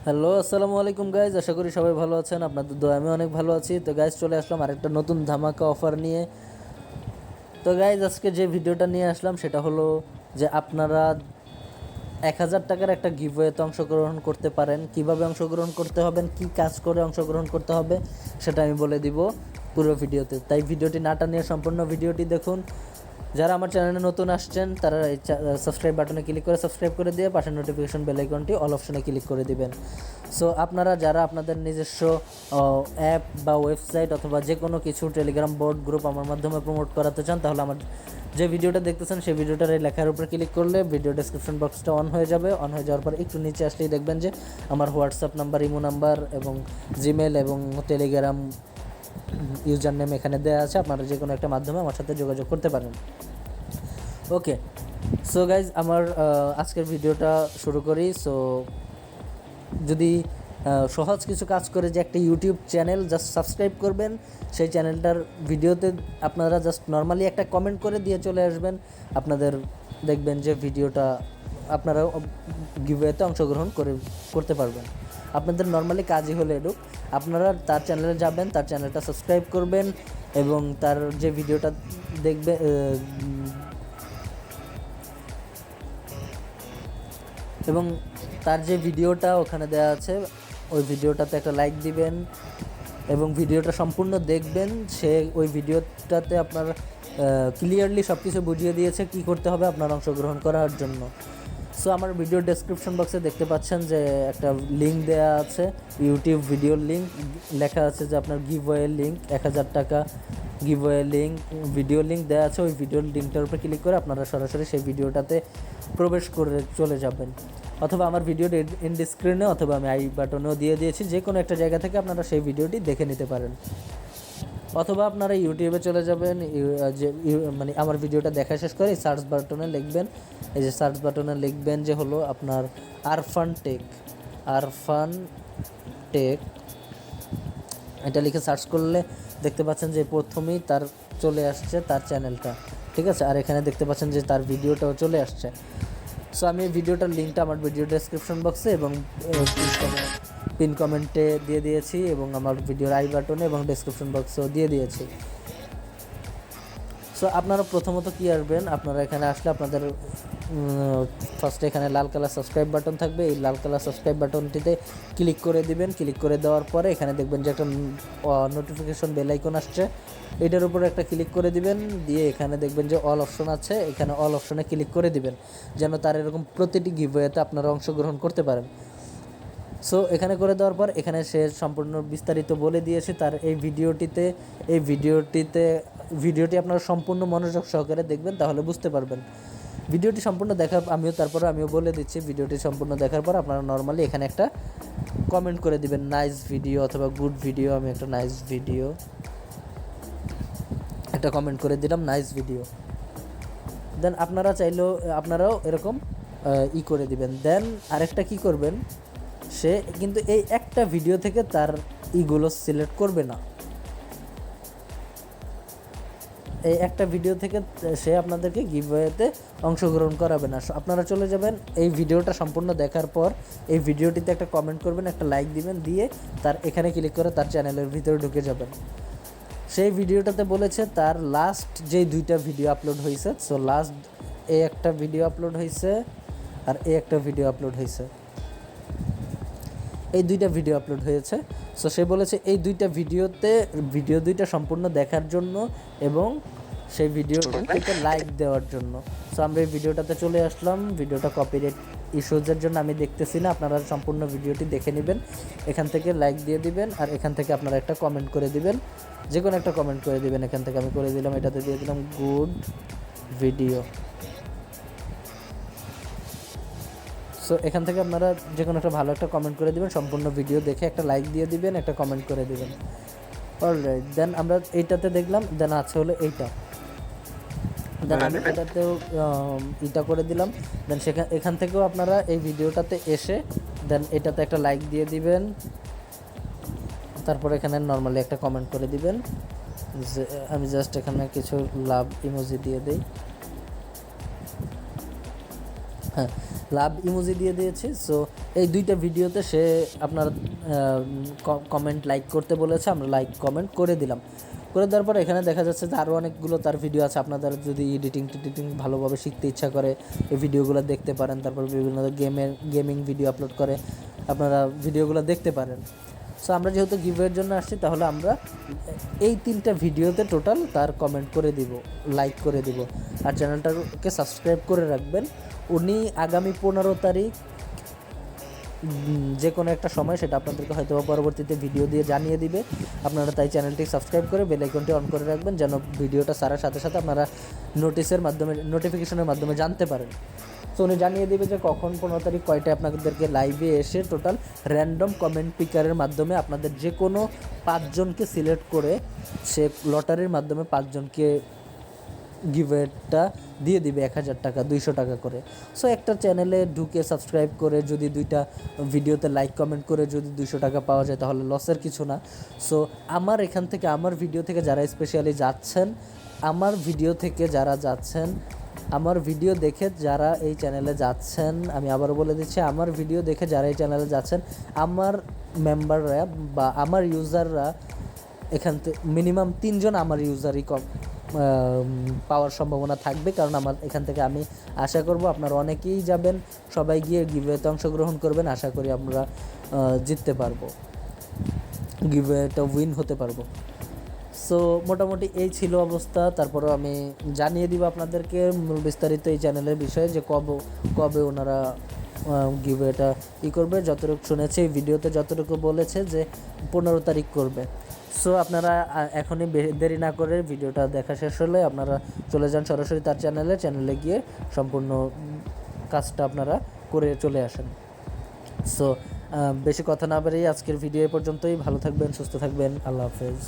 Hello, আসসালামু আলাইকুম guys. আশা করি সবাই ভালো আছেন। আপনাদের দোয়ায় আমি অনেক ভালো আছি। তো গাইজ চলে আসলাম আরেকটা নতুন ধামাকা অফার নিয়ে। তো গাইজ আজকে যে ভিডিওটা নিয়ে আসলাম সেটা হলো যে আপনারা 1000 টাকার একটা গিভওয়েতে অংশগ্রহণ করতে পারেন। কিভাবে অংশগ্রহণ করতে হবেন, কি কাজ করে অংশগ্রহণ করতে হবে সেটা আমি বলে দিব পুরো ভিডিওতে। তাই ভিডিওটি না টানিয়ে সম্পূর্ণ ভিডিওটি দেখুন। যারা আমার চ্যানেলে নতুন আসছেন তারা এই সাবস্ক্রাইব বাটনে ক্লিক করে সাবস্ক্রাইব করে দিয়ে পাশের নোটিফিকেশন বেল আইকনটি অল অপশনে ক্লিক করে দিবেন। সো আপনারা যারা আপনাদের নিজস্ব অ্যাপ বা ওয়েবসাইট অথবা যে কোনো কিছু টেলিগ্রাম বোর্ড গ্রুপ আমার মাধ্যমে প্রমোট করাতে চান, তাহলে আমার যে ভিডিওটা দেখতেছেন সেই ভিডিওটার এই লেখার উপরে ক্লিক করলে ভিডিও ডেসক্রিপশন বক্সটা অন হয়ে যাবে। অন হয়ে যাওয়ার পর একটু নিচে আসলেই দেখবেন যে আমার হোয়াটসঅ্যাপ নাম্বার, ইমো নাম্বার এবং জিমেল এবং টেলিগ্রাম ইউজার নেম এখানে দেওয়া আছে। আপনারা যে কোনো একটা মাধ্যমে আমার সাথে যোগাযোগ করতে পারেন। ওকে, সো গাইজ আমার আজকের ভিডিওটা শুরু করি। সো যদি সহজ কিছু কাজ করে যে একটা ইউটিউব চ্যানেল জাস্ট সাবস্ক্রাইব করবেন, সেই চ্যানেলটার ভিডিওতে আপনারা জাস্ট নর্মালি একটা কমেন্ট করে দিয়ে চলে আসবেন, আপনাদের দেখবেন যে ভিডিওটা আপনারা গিভওয়েতে অংশগ্রহণ করতে পারবেন। আপনাদের নর্মালি কাজই হলো এটুক, আপনারা তার চ্যানেলে যাবেন, তার চ্যানেলটা সাবস্ক্রাইব করবেন এবং তার যে ভিডিওটা দেখবে এবং তার যে ভিডিওটা ওখানে দেওয়া আছে ওই ভিডিওটাতে একটা লাইক দিবেন এবং ভিডিওটা সম্পূর্ণ দেখবেন। সে ওই ভিডিওটাতে আপনার ক্লিয়ারলি সব কিছু বুঝিয়ে দিয়েছে কি করতে হবে আপনার অংশগ্রহণ করার জন্য। সো আমার ভিডিও ডেসক্রিপশন বক্সে দেখতে পাচ্ছেন যে একটা লিঙ্ক দেওয়া আছে, ইউটিউব ভিডিওর লিঙ্ক, লেখা আছে যে আপনার গিভওয়ে লিঙ্ক 1000 টাকা গিভওয়ে লিঙ্ক, ভিডিও লিঙ্ক দেওয়া আছে। ওই ভিডিওর লিঙ্কটার উপরে ক্লিক করে আপনারা সরাসরি সেই ভিডিওটাতে প্রবেশ করে চলে যাবেন, অথবা আমার ভিডিওর এন্ড স্ক্রিনে অথবা আমি আই বাটনেও দিয়ে দিয়েছি, যে কোনো একটা জায়গা থেকে আপনারা সেই ভিডিওটি দেখে নিতে পারেন। অথবা আপনারা ইউটিউবে চলে যাবেন, মানে আমার ভিডিওটা দেখা শেষ করে সার্চ বাটনে লিখবেন, এই যে সার্চ বাটনে লিখবেন যে হলো আপনার আরফান টেক, এটা লিখে সার্চ করলে দেখতে পাচ্ছেন যে প্রথমেই তার চলে আসছে তার চ্যানেলটা, ঠিক আছে। আর এখানে দেখতে পাচ্ছেন যে তার ভিডিওটাও চলে আসছে। সো আমি এই ভিডিওটার লিঙ্কটা আমার ভিডিও ডেসক্রিপশন বক্সে এবং পিন কমেন্টে দিয়ে দিয়েছি এবং আমার ভিডিওর আই বাটনে এবং ডেসক্রিপশন বক্সেও দিয়ে দিয়েছি। সো আপনারা প্রথমত কী আসবেন, আপনারা এখানে আসলে আপনাদের ফার্স্টে এখানে লাল কালার সাবস্ক্রাইব বাটন থাকবে, এই লাল কালার সাবস্ক্রাইব বাটনটিতে ক্লিক করে দিবেন। ক্লিক করে দেওয়ার পরে এখানে দেখবেন যে একটা নোটিফিকেশন বেল আইকন আসছে, এটার উপরে একটা ক্লিক করে দিবেন, দিয়ে এখানে দেখবেন যে অল অপশন আছে, এখানে অল অপশনে ক্লিক করে দিবেন যেন তার এরকম প্রতিটি গিভওয়েতে আপনারা অংশগ্রহণ করতে পারেন। সো এখানে করে দেওয়ার পর এখানে সে সম্পূর্ণ বিস্তারিত বলে দিয়েছে তার এই ভিডিওটি আপনারা সম্পূর্ণ মনোযোগ সহকারে দেখবেন, তাহলে বুঝতে পারবেন। ভিডিওটি সম্পূর্ণ দেখার আমিও বলে দিচ্ছি, ভিডিওটি সম্পূর্ণ দেখার পর আপনারা নর্মালি এখানে একটা কমেন্ট করে দিবেন, নাইস ভিডিও অথবা গুড ভিডিও। আমি একটা নাইস ভিডিও একটা কমেন্ট করে দিলাম, নাইস ভিডিও। দেন আপনারাও এরকম করে দিবেন। দেন আরেকটা কি করবেন, সে কিন্তু এই একটা ভিডিও থেকে তার ইগুলো সিলেক্ট করবে না, এই একটা ভিডিও থেকে সে আপনাদেরকে গিভওয়েতে অংশগ্রহণ করাবে না। আপনারা চলে যাবেন, এই ভিডিওটা সম্পূর্ণ দেখার পর এই ভিডিওটিতে একটা কমেন্ট করবেন, একটা লাইক দিবেন, দিয়ে তার এখানে ক্লিক করে তার চ্যানেলের ভিতরে ঢুকে যাবেন। সেই ভিডিওটাতে বলেছে তার লাস্ট যেই 2টা ভিডিও আপলোড হয়েছে, সো লাস্ট একটা ভিডিও আপলোড হয়েছে আর একটা ভিডিও আপলোড হয়েছে, এই 2টা ভিডিও আপলোড হয়েছে। সো সে বলেছে এই 2টা ভিডিও 2টা সম্পূর্ণ দেখার জন্য এবং সেই ভিডিওটিতে লাইক দেওয়ার জন্য। সো আমরা এই ভিডিওটাতে চলে আসলাম, ভিডিওটা কপিরাইট ইস্যুজের জন্য আমি দেখতেছি না, আপনারা সম্পূর্ণ ভিডিওটি দেখে নেবেন, এখান থেকে লাইক দিয়ে দিবেন আর এখান থেকে আপনারা একটা কমেন্ট করে দিবেন, যে কোনো একটা কমেন্ট করে দিবেন। এখান থেকে আমি করে দিলাম, এটাতে দিয়ে দিলাম গুড ভিডিও। সো এখান থেকে আপনারা যে কোনো একটা ভালো একটা কমেন্ট করে দিবেন, সম্পূর্ণ ভিডিও দেখে একটা লাইক দিয়ে দিবেন, একটা কমেন্ট করে দিবেন। অলরাইট, দেন আমরা এইটাতে দেখলাম, দেন আছে হলো এইটা, দেন আমি এটাতেও এটা করে দিলাম। দেন এখান থেকেও আপনারা এই ভিডিওটাতে এসে দেন এটাতে একটা লাইক দিয়ে দিবেন, তারপর এখানে নর্মালি একটা কমেন্ট করে দিবেন, যে আমি জাস্ট এখানে কিছু লাভ ইমোজি দিয়ে দিই। হ্যাঁ, লাভ ইমোজি দিয়ে দিয়েছি। সো এই দুইটা ভিডিওতে সে আপনার কমেন্ট লাইক করতে বলেছে, আমরা লাইক কমেন্ট করে দিলাম। করে দেওয়ার পর এখানে দেখা যাচ্ছে যে আরও অনেকগুলো তার ভিডিও আছে। আপনাদের যদি এডিটিং ভালোভাবে শিখতে ইচ্ছা করে এই ভিডিওগুলো দেখতে পারেন। তারপর বিভিন্ন গেমিং ভিডিও আপলোড করে, আপনারা ভিডিওগুলো দেখতে পারেন। সো আমরা যেহেতু গিভওয়ের জন্য আসছি, তাহলে আমরা এই 3টা ভিডিওতে টোটাল তার কমেন্ট করে দিব, লাইক করে দিব। আর চ্যানেলটাকে সাবস্ক্রাইব করে রাখবেন। উনি আগামী 15 তারিখ যে কোনো একটা সময়, সেটা আপনাদেরকে হয়তো পরবর্তীতে ভিডিও দিয়ে জানিয়ে দিবে। আপনারা তাই চ্যানেলটি সাবস্ক্রাইব করে বেল আইকনটি অন করে রাখবেন, যেন ভিডিওটা ছাড়ার সাথে সাথে আপনারা নোটিফিকেশনের মাধ্যমে জানতে পারেন। তো উনি জানিয়ে দেবে যে কখন 15 তারিখ কয়টায় আপনাদেরকে লাইভে এসে টোটাল র্যান্ডম কমেন্ট পিকারের মাধ্যমে আপনাদের যে কোনো 5 জনকে সিলেক্ট করে সে লটারির মাধ্যমে 5 জনকে গিভওয়েটা দিয়ে দিবে 1000 টাকা, 200 টাকা করে। সো একটা চ্যানেলে ঢুকে সাবস্ক্রাইব করে যদি 2টা ভিডিওতে লাইক কমেন্ট করে যদি 200 টাকা পাওয়া যায়, তাহলে লসের কিছু না। সো আমার এখান থেকে, আমার ভিডিও থেকে যারা স্পেশালি যাচ্ছেন, আমার ভিডিও থেকে যারা যাচ্ছেন, আমার ভিডিও দেখে যারা এই চ্যানেলে যাচ্ছেন, আমি আবারও বলে দিচ্ছি, আমার ভিডিও দেখে যারা এই চ্যানেলে যাচ্ছেন, আমার মেম্বাররা বা আমার ইউজাররা, এখান থেকে মিনিমাম 3 জন আমার ইউজারই পাওয়ার সম্ভাবনা থাকবে। কারণ আমার এখান থেকে আমি আশা করব আপনারা অনেকেই যাবেন, সবাই গিয়ে গিভওয়েতে অংশগ্রহণ করবেন। আশা করি আমরা জিততে পারবো, গিভওয়েটা উইন হতে পারবো। সো মোটামুটি এই ছিল অবস্থা। তারপরেও আমি জানিয়ে দিব আপনাদেরকে মূল বিস্তারিত এই চ্যানেলের বিষয়ে, যে কবে ওনারা গিভওয়েটা করবে। যতটুকু শুনেছি এই ভিডিওতে, যতটুকু বলেছে যে 15 তারিখ করবে। সো আপনারা এখনই দেরি না করে ভিডিওটা দেখা শেষ হলে আপনারা চলে যান সরাসরি তার চ্যানেলে গিয়ে সম্পূর্ণ কাজটা আপনারা করে চলে আসেন। সো বেশি কথা না বাড়িয়ে আজকের ভিডিও এ পর্যন্তই। ভালো থাকবেন, সুস্থ থাকবেন, আল্লাহ হাফেজ।